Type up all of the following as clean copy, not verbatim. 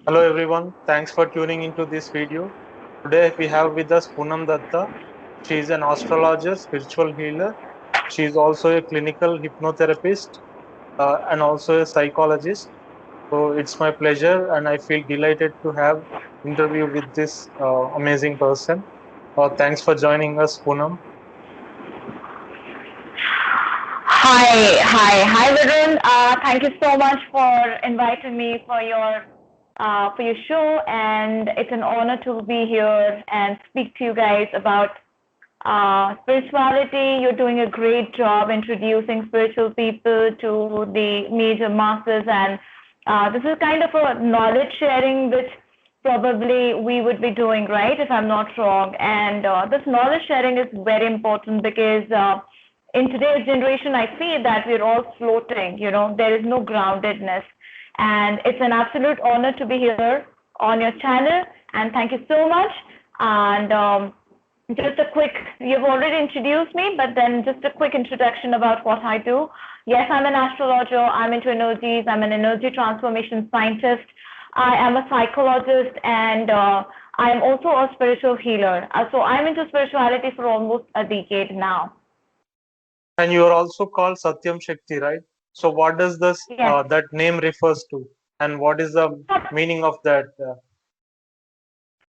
Hello everyone, thanks for tuning into this video. Today we have with us Poonam Datta. She is an astrologer, spiritual healer. She is also a clinical hypnotherapist and also a psychologist. So it's my pleasure and I feel delighted to have interview with this amazing person. Thanks for joining us, Poonam. Hi, Varun. Thank you so much for inviting me for your show, and it's an honor to be here and speak to you guys about spirituality. You're doing a great job introducing spiritual people to the major masses, and this is kind of a knowledge sharing which probably we would be doing, right, if I'm not wrong. And this knowledge sharing is very important because in today's generation, I feel that we're all floating, there is no groundedness. And it's an absolute honor to be here on your channel. And thank you so much. And just a quick, you've already introduced me, but then just a quick introduction about what I do. Yes, I'm an astrologer. I'm into energies. I'm an energy transformation scientist. I am a psychologist, and I am also a spiritual healer. So I'm into spirituality for almost a decade now. And you are also called Satyam Shakti, right? So what does this Yes. that name refers to, and what is the meaning of that?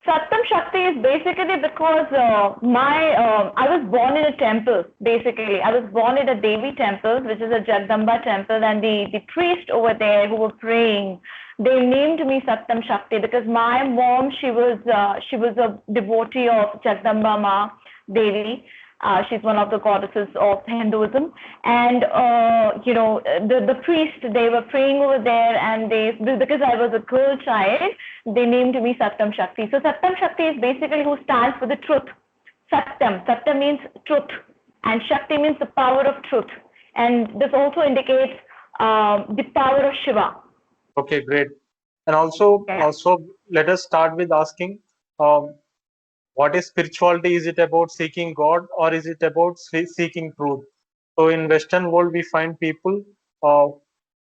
Satyam Shakti is basically because I was born in a temple. Basically, I was born in a Devi temple, which is a Jagdamba temple, and the priest over there who were praying, they named me Satyam Shakti because my mom she was a devotee of Jagdamba Ma Devi. She's one of the goddesses of Hinduism, and the priest, they were praying over there, and they, because I was a girl child, they named me Satyam Shakti. So Satyam Shakti is basically who stands for the truth. Satyam means truth, and Shakti means the power of truth, and this also indicates the power of Shiva. Okay, great. And also, Yeah. let us start with asking, um, what is spirituality? Is it about seeking God or is it about seeking truth? So in Western world, we find people uh,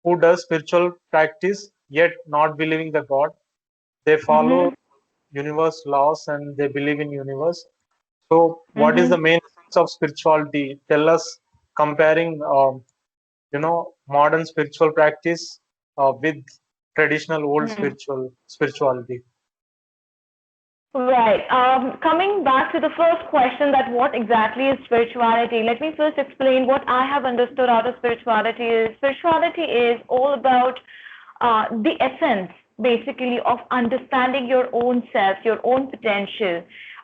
who does spiritual practice yet not believing the God. They follow Mhm. universe laws and they believe in universe. So what is the Mhm. main essence of spirituality? Tell us, comparing modern spiritual practice with traditional old Mhm. spirituality. Right. Coming back to the first question, that what exactly is spirituality? Let me first explain what I have understood out of spirituality is. Spirituality is all about the essence, basically, of understanding your own self, your own potential,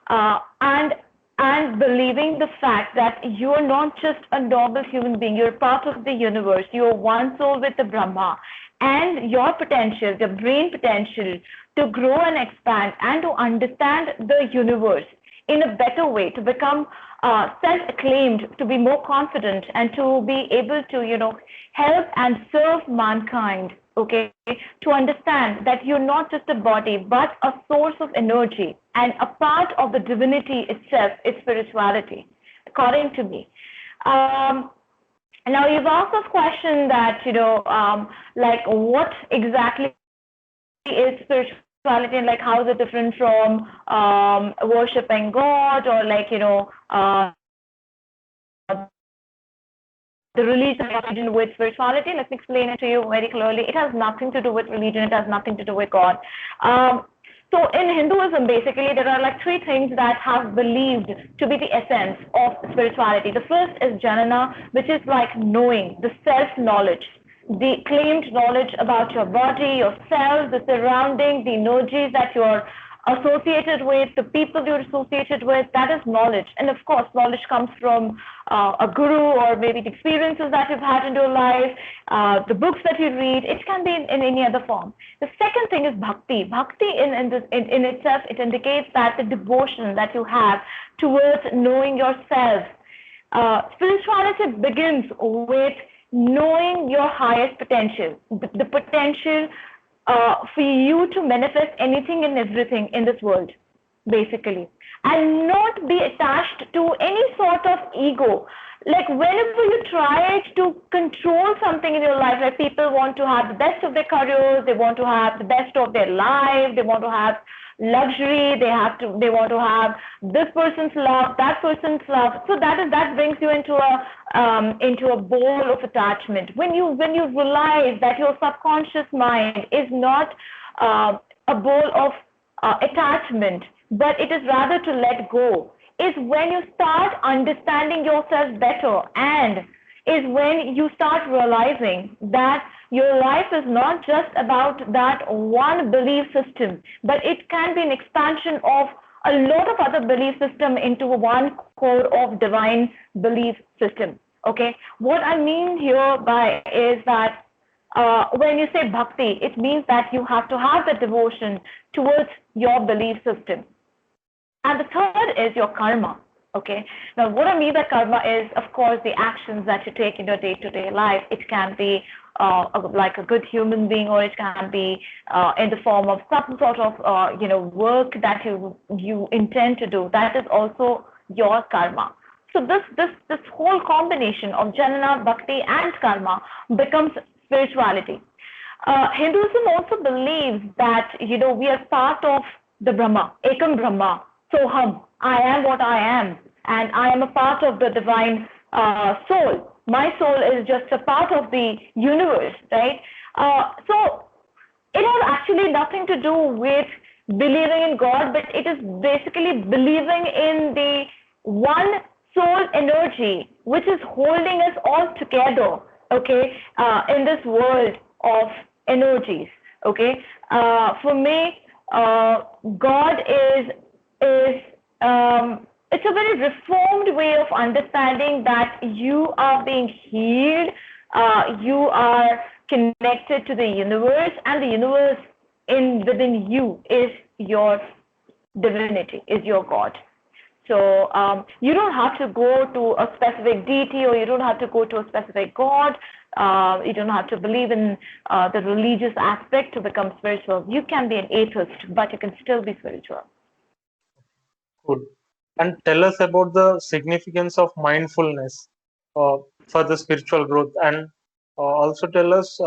and believing the fact that you are not just a normal human being, you're part of the universe, you're one soul with the Brahma, and your potential, the brain potential to grow and expand and to understand the universe in a better way, to become self-acclaimed, to be more confident, and to be able to, help and serve mankind, okay, to understand that you're not just a body, but a source of energy, and a part of the divinity itself is spirituality, according to me. Um, Now you've asked this question that, like what exactly is spirituality, and like how is it different from worshiping God, or like, the religion with spirituality. Let me explain it to you very clearly. It has nothing to do with religion. It has nothing to do with God. So in Hinduism, basically, there are like three things that have believed to be the essence of spirituality. The first is Janana, which is like knowing, the self-knowledge, the claimed knowledge about your body, yourself, the surrounding, the energies that you're associated with, the people you're associated with, that is knowledge. And of course, knowledge comes from a guru, or maybe the experiences that you've had in your life, the books that you read. It can be in any other form. The second thing is bhakti. Bhakti in itself, it indicates that the devotion that you have towards knowing yourself. Spirituality begins with knowing your highest potential, the potential for you to manifest anything and everything in this world, basically. and not be attached to any sort of ego. Like whenever you try to control something in your life, like people want to have the best of their careers, they want to have the best of their life, they want to have luxury, they want to have this person's love, that person's love. So that brings you into a ball of attachment. When you realize that your subconscious mind is not a ball of attachment, but it is rather to let go, is when you start understanding yourself better, and is when you start realizing that your life is not just about that one belief system, but it can be an expansion of a lot of other belief system into one core of divine belief system. Okay, what I mean here by is that when you say bhakti, it means that you have to have the devotion towards your belief system. And the third is your karma. Okay. Now, what I mean by karma is, of course, the actions that you take in your day-to-day life. It can be like a good human being, or it can be in the form of some sort of work that you intend to do. That is also your karma. So this whole combination of jnana, bhakti, and karma becomes spirituality. Hinduism also believes that we are part of the Brahma, Ekam Brahma, Soham. I am what I am, and I am a part of the divine soul. My soul is just a part of the universe, right? So it has actually nothing to do with believing in God, but it is basically believing in the one soul energy which is holding us all together, okay, in this world of energies. Okay, for me, God is it's a very reformed way of understanding that you are being healed, you are connected to the universe, and the universe within you is your divinity, is your God. So you don't have to go to a specific deity, or you don't have to go to a specific God. You don't have to believe in the religious aspect to become spiritual. You can be an atheist, but you can still be spiritual. Good. And tell us about the significance of mindfulness for the spiritual growth, and also tell us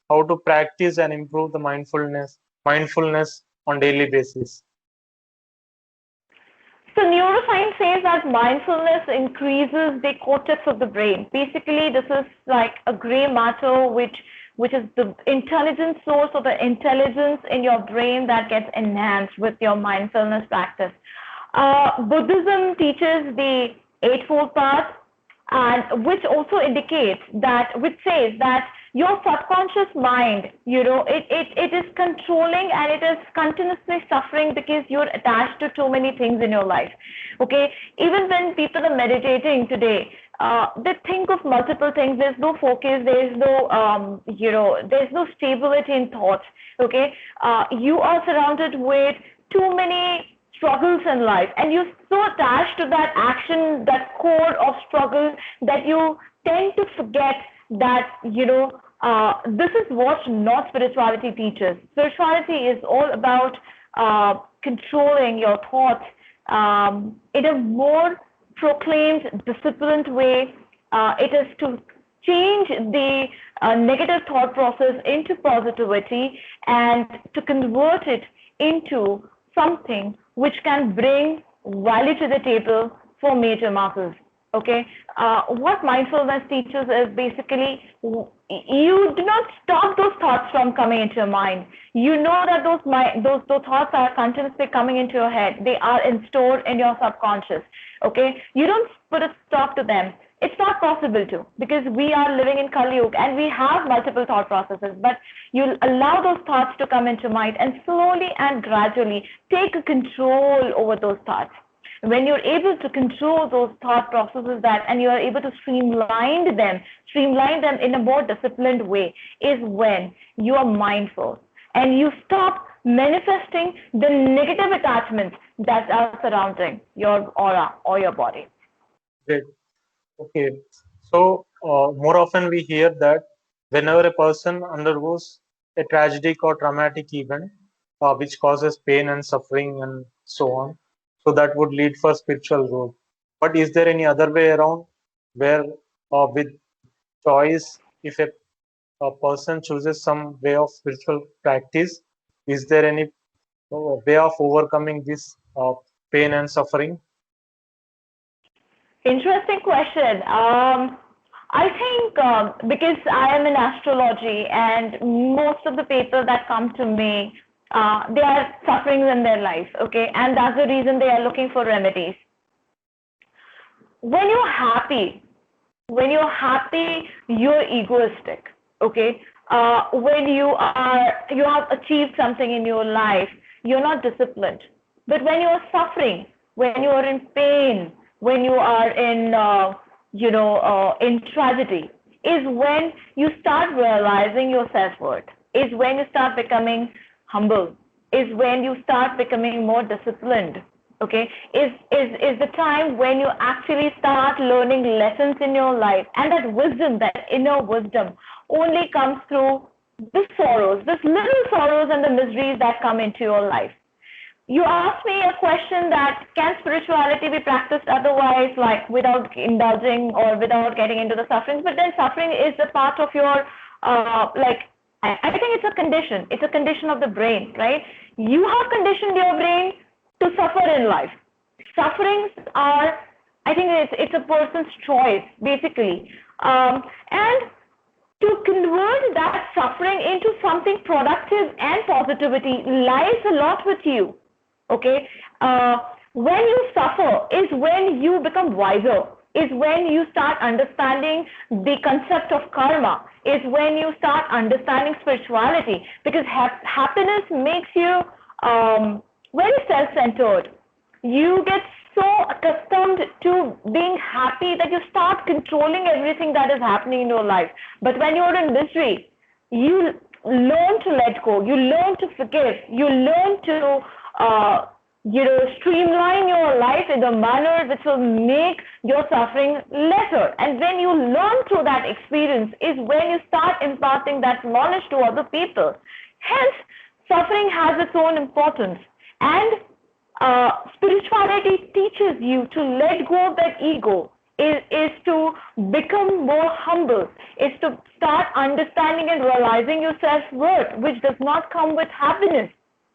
how to practice and improve the mindfulness on daily basis. So neuroscience says that mindfulness increases the cortex of the brain. Basically, this is like a gray matter which is the intelligence source, or the intelligence in your brain that gets enhanced with your mindfulness practice. Buddhism teaches the Eightfold Path, and which also indicates that, which says that your subconscious mind, it is controlling, and it is continuously suffering because you're attached to too many things in your life. Okay, even when people are meditating today, they think of multiple things. There's no focus. There's no stability in thoughts. Okay, you are surrounded with too many struggles in life, and you're so attached to that action, that core of struggle, that you tend to forget that this is what not spirituality teaches. Spirituality is all about controlling your thoughts in a more proclaimed, disciplined way. It is to change the negative thought process into positivity, and to convert it into something which can bring value to the table for major masses. Okay, what mindfulness teaches is basically, you do not stop those thoughts from coming into your mind. You know that those thoughts are continuously coming into your head. They are stored in your subconscious. Okay, you don't put a stop to them. It's not possible to, because we are living in Kali Yuga and we have multiple thought processes, but you allow those thoughts to come into mind, and slowly and gradually take control over those thoughts. When you're able to control those thought processes, and you are able to streamline them in a more disciplined way, is when you are mindful and you stop manifesting the negative attachments that are surrounding your aura or your body. Great. Okay. So more often we hear that whenever a person undergoes a tragic or traumatic event which causes pain and suffering and so on, So that would lead for spiritual growth. But is there any other way around where with choice, if a person chooses some way of spiritual practice, is there any way of overcoming this pain and suffering? Interesting question. I think because I am in astrology and most of the people that come to me, they are suffering in their life, okay? And that's the reason they are looking for remedies. When you're happy, you're egoistic, okay? When you have achieved something in your life, you're not disciplined. But when you're suffering, when you are in pain, when you are in tragedy, is when you start realizing your self-worth, is when you start becoming humble, is when you start becoming more disciplined, okay, is the time when you actually start learning lessons in your life. And that wisdom, that inner wisdom, only comes through the sorrows, this little sorrows and the miseries that come into your life. You asked me a question that can spirituality be practiced otherwise, like without indulging or without getting into the sufferings? But then suffering is a part of your, I think it's a condition. It's a condition of the brain, right? You have conditioned your brain to suffer in life. Sufferings are, I think it's a person's choice, basically. And to convert that suffering into something productive and positivity lies a lot with you. Okay, when you suffer is when you become wiser, is when you start understanding the concept of karma, is when you start understanding spirituality, because happiness makes you very self-centered. You get so accustomed to being happy that you start controlling everything that is happening in your life. But when you're in misery, you learn to let go, you learn to forgive, you learn to streamline your life in a manner which will make your suffering lesser. And when you learn through that experience is when you start imparting that knowledge to other people. Hence, suffering has its own importance. And spirituality teaches you to let go of that ego, is to become more humble, is to start understanding and realizing your self-worth, which does not come with happiness.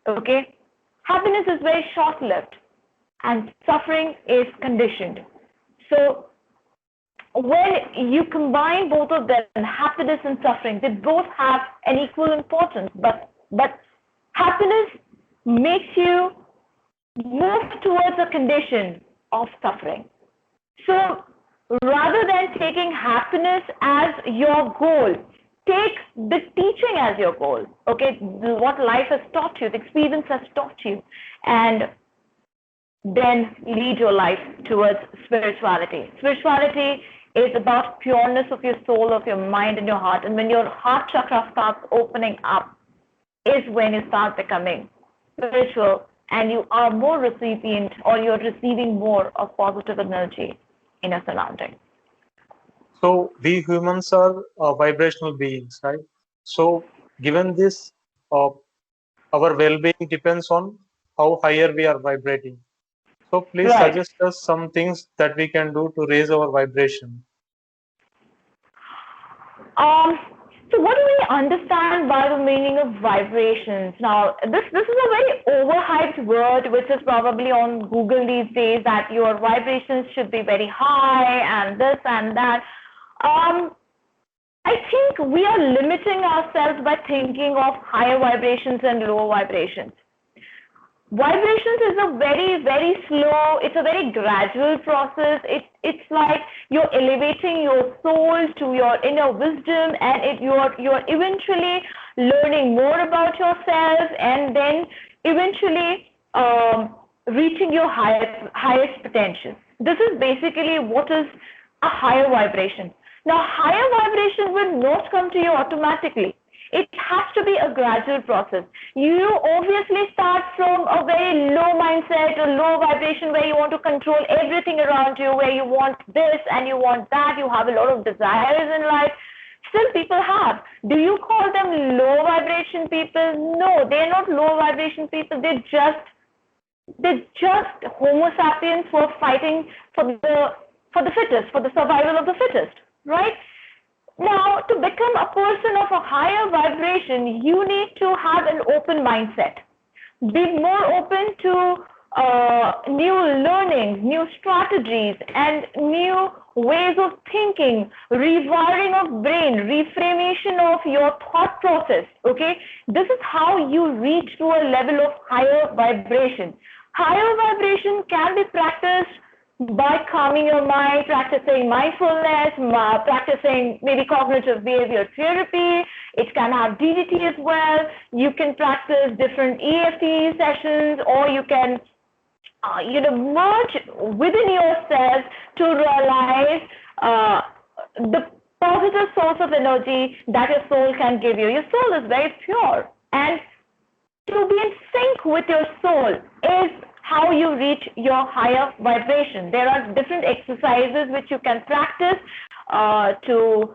Okay? Happiness is very short-lived and suffering is conditioned. So when you combine both of them, happiness and suffering, they both have an equal importance. But happiness makes you move towards a condition of suffering. So rather than taking happiness as your goal, take the teaching as your goal, okay, what life has taught you, the experience has taught you, and then lead your life towards spirituality. Spirituality is about pureness of your soul, of your mind and your heart. And when your heart chakra starts opening up is when you start becoming spiritual and you are more recipient, or you're receiving more of positive energy in your surrounding. So we humans are vibrational beings, right? So given this, our well-being depends on how higher we are vibrating. So please Right. suggest us some things that we can do to raise our vibration. So what do we understand by the meaning of vibrations? Now, this is a very overhyped word, which is probably on Google these days, that your vibrations should be very high and this and that. I think we are limiting ourselves by thinking of higher vibrations and lower vibrations. Vibrations is a very, very slow, it's a very gradual process. It's like you're elevating your soul to your inner wisdom, and you're eventually learning more about yourself, and then eventually reaching your highest potential. This is basically what is a higher vibration. Now, higher vibration will not come to you automatically. It has to be a gradual process. You obviously start from a very low mindset, a low vibration where you want to control everything around you, where you want this and you want that, you have a lot of desires in life. Still people have. Do you call them low vibration people? No, they're not low vibration people. They're just They're just Homo sapiens who are fighting for the fittest, for the survival of the fittest, right? Now, to become a person of a higher vibration, you need to have an open mindset. Be more open to new learnings, new strategies, and new ways of thinking, rewiring of brain, reframation of your thought process. Okay, this is how you reach to a level of higher vibration. Higher vibration can be practiced by calming your mind, practicing mindfulness, practicing maybe cognitive behavior therapy. It can have DDT as well. You can practice different EFT sessions, or you can merge within yourself to realize the positive source of energy that your soul can give you. Your soul is very pure, and to be in sync with your soul is how you reach your higher vibration. There are different exercises which you can practice to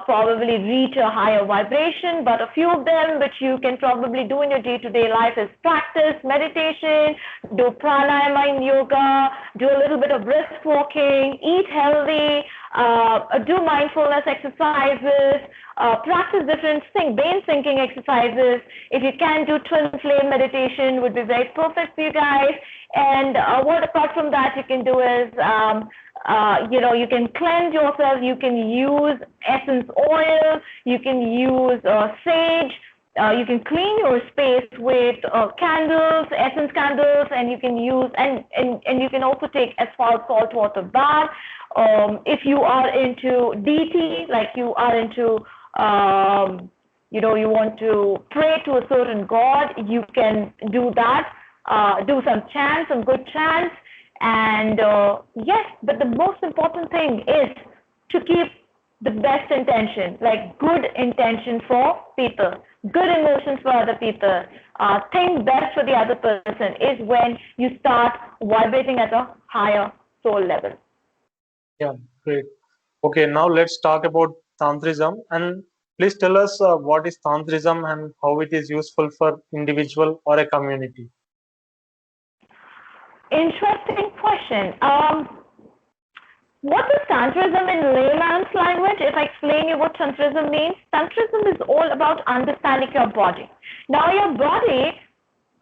probably reach a higher vibration, but a few of them which you can probably do in your day-to-day life is practice meditation, do pranayama in yoga, do a little bit of brisk walking, eat healthy, do mindfulness exercises, practice different brain syncing exercises. If you can do twin flame meditation, would be very perfect for you guys. And what apart from that you can do is you can cleanse yourself. You can use essence oil. You can use sage. You can clean your space with candles, essence candles, and you can use and you can also take asphalt salt water bath. If you are into deity, like you are into you want to pray to a certain god, you can do that. Do some chants, some good chants. And yes, but the most important thing is to keep the best intention, like good intention for people, good emotions for other people, think best for the other person is when you start vibrating at a higher soul level. Yeah, great. Okay, now let's talk about Tantrism, and please tell us what is Tantrism and how it is useful for individual or a community. Interesting question. What is Tantrism in layman's language? If I explain you what Tantrism means, Tantrism is all about understanding your body. Now, your body,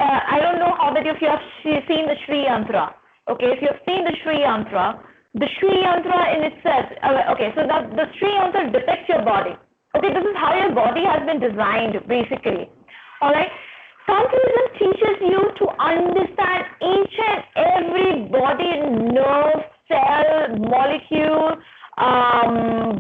I don't know how many of you have seen the Sri Yantra. Okay, if you have seen the Sri Yantra in itself, okay, so the Sri Yantra depicts your body. Okay, this is how your body has been designed, basically. All right. Tantrism teaches you to understand each and every body, nerve, cell, molecule,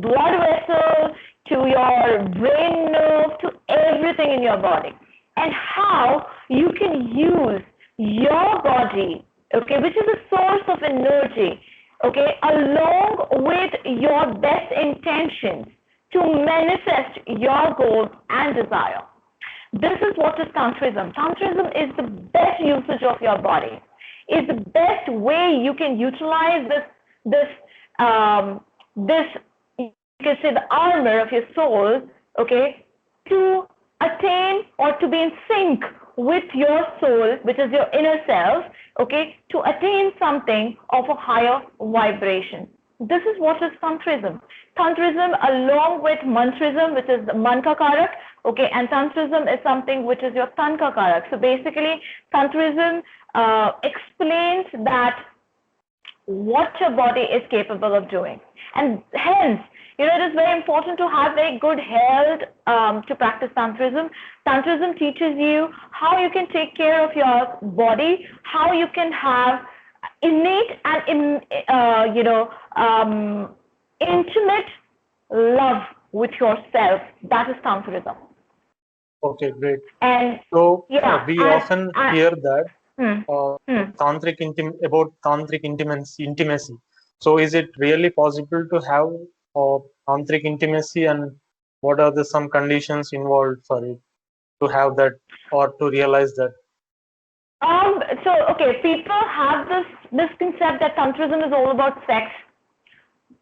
blood vessel, to your brain nerve, to everything in your body, and how you can use your body, okay, which is a source of energy, okay, along with your best intentions to manifest your goals and desire. This is what is Tantrism. Tantrism is the best usage of your body. Is the best way you can utilize this you can say the armor of your soul, okay, to attain or to be in sync with your soul, which is your inner self, okay, to attain something of a higher vibration. This is what is Tantrism. Tantrism along with Mantrism, which is Manka Karak, okay, and Tantrism is something which is your Tanka Karak. So basically, Tantrism explains that what your body is capable of doing. And hence, it is very important to have very good health to practice Tantrism. Tantrism teaches you how you can take care of your body, how you can have innate and intimate love with yourself. That is Tantrism. Okay, great. And so we often hear that tantric about tantric intimacy. So is it really possible to have tantric intimacy, and what are some conditions involved for it to have that or to realize that? Okay, people have this misconception that Tantrism is all about sex.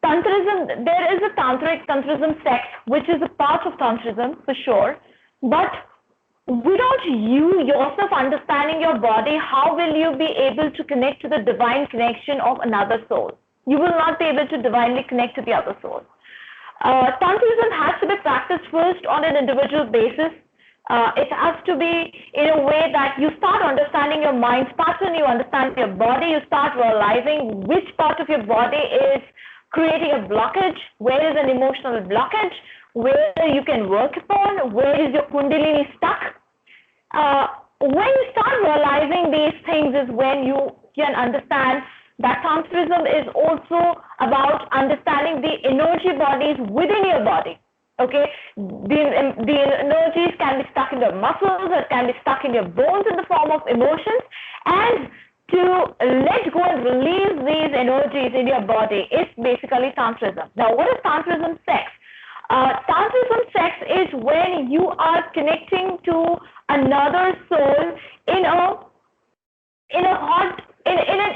Tantrism, there is a tantric Tantrism sex, which is a part of Tantrism for sure, but without you yourself understanding your body, how will you be able to connect to the divine connection of another soul? You will not be able to divinely connect to the other soul. Tantrism has to be practiced first on an individual basis. It has to be in a way that you start understanding your mind's pattern, you understand your body, you start realizing which part of your body is creating a blockage, where is an emotional blockage, where you can work upon, where is your kundalini stuck. When you start realizing these things is when you can understand that Tantrism is also about understanding the energy bodies within your body. Okay, the energies can be stuck in your muscles, or can be stuck in your bones in the form of emotions, and to let go and release these energies in your body is basically Tantrism. Now, what is Tantrism sex? Tantrism sex is when you are connecting to another soul in an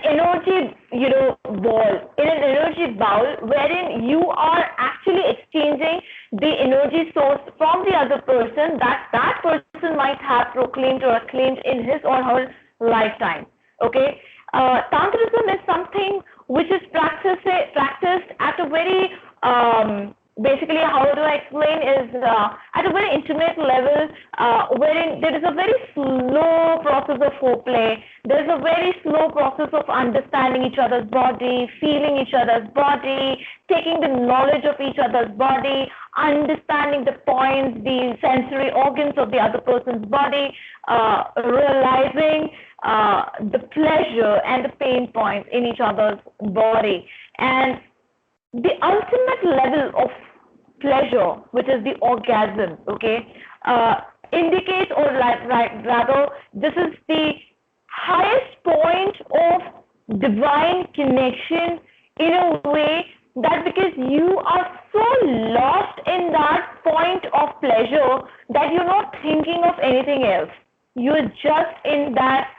energy, ball, in an energy bowl, wherein you are actually exchanging the energy source from the other person that person might have proclaimed or acclaimed in his or her lifetime. Okay, Tantrism is something which is practiced at a very basically, how do I explain, is at a very intimate level, wherein there is a very slow process of foreplay. There is a very slow process of understanding each other's body, feeling each other's body, taking the knowledge of each other's body, understanding the points, the sensory organs of the other person's body, realizing the pleasure and the pain points in each other's body. And the ultimate level of pleasure, which is the orgasm, okay, indicates, or rather, this is the highest point of divine connection in a way that because you are so lost in that point of pleasure that you're not thinking of anything else. You're just in that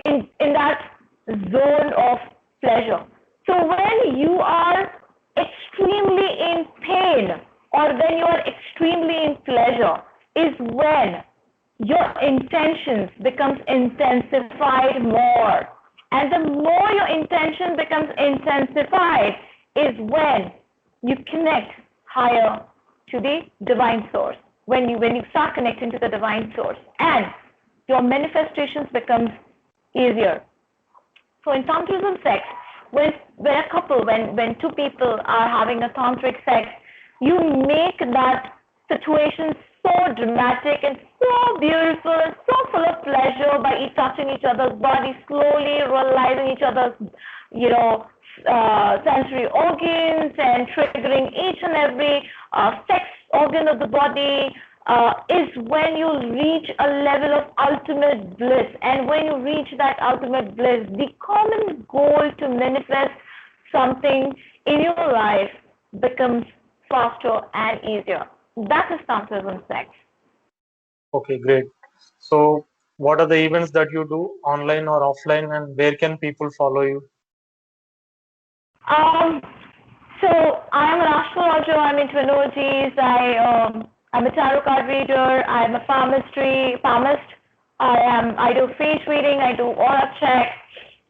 in that zone of pleasure. So when you are extremely in pain or when you are extremely in pleasure is when your intentions becomes intensified more. And the more your intention becomes intensified is when you connect higher to the divine source. When you start connecting to the divine source, and your manifestations becomes easier. So in Tantrism sex, when two people are having a tantric sex, you make that situation so dramatic and so beautiful and so full of pleasure by touching each other's body, slowly realizing each other's, sensory organs and triggering each and every sex organ of the body. Is when you reach a level of ultimate bliss. And when you reach that ultimate bliss, the common goal to manifest something in your life becomes faster and easier. That is Tantrism sex. Okay, great. So, what are the events that you do, online or offline, and where can people follow you? So I'm an astrologer. I'm into energies. I'm a tarot card reader. I'm a palmist. I do face reading. I do aura check.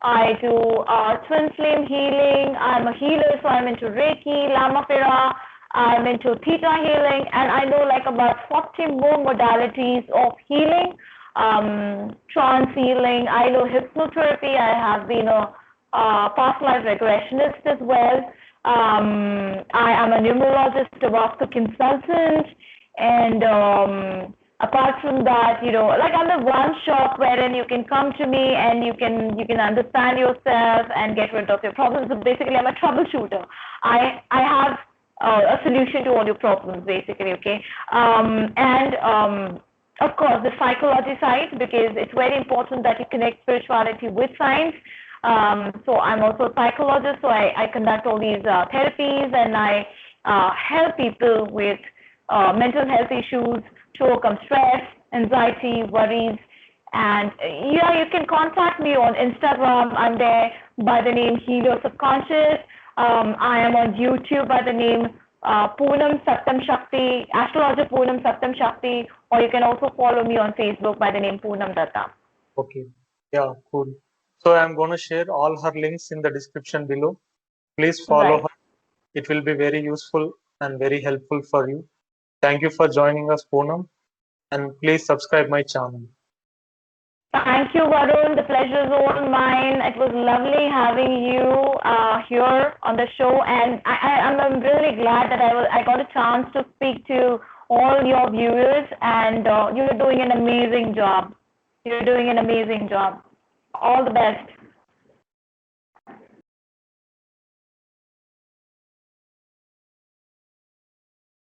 I do twin flame healing. I'm a healer, so I'm into Reiki, Lama Fira. I'm into Theta healing, and I know like about 40 more modalities of healing, trance healing. I know hypnotherapy. I have been a past life regressionist as well. I am a numerologist, a Vastu consultant, and apart from that, like I'm a one shop wherein you can come to me and you can understand yourself and get rid of your problems. So basically, I'm a troubleshooter. I have a solution to all your problems, basically. Okay, and of course the psychology side, because it's very important that you connect spirituality with science. So I'm also a psychologist, so I conduct all these therapies, and I help people with mental health issues to overcome stress, anxiety, worries. And you can contact me on Instagram. I'm there by the name Heal Your Subconscious. I am on YouTube by the name Poonam Satyam Shakti, astrologer Poonam Satyam Shakti, or you can also follow me on Facebook by the name Poonam Datta. Okay. Yeah, cool. So I'm going to share all her links in the description below. Please follow Right. her. It will be very useful and very helpful for you. Thank you for joining us, Poonam, and please subscribe my channel. Thank you, Varun. The pleasure is all mine. It was lovely having you here on the show, and I'm really glad that I got a chance to speak to all your viewers, and you're doing an amazing job. You're doing an amazing job. All the best.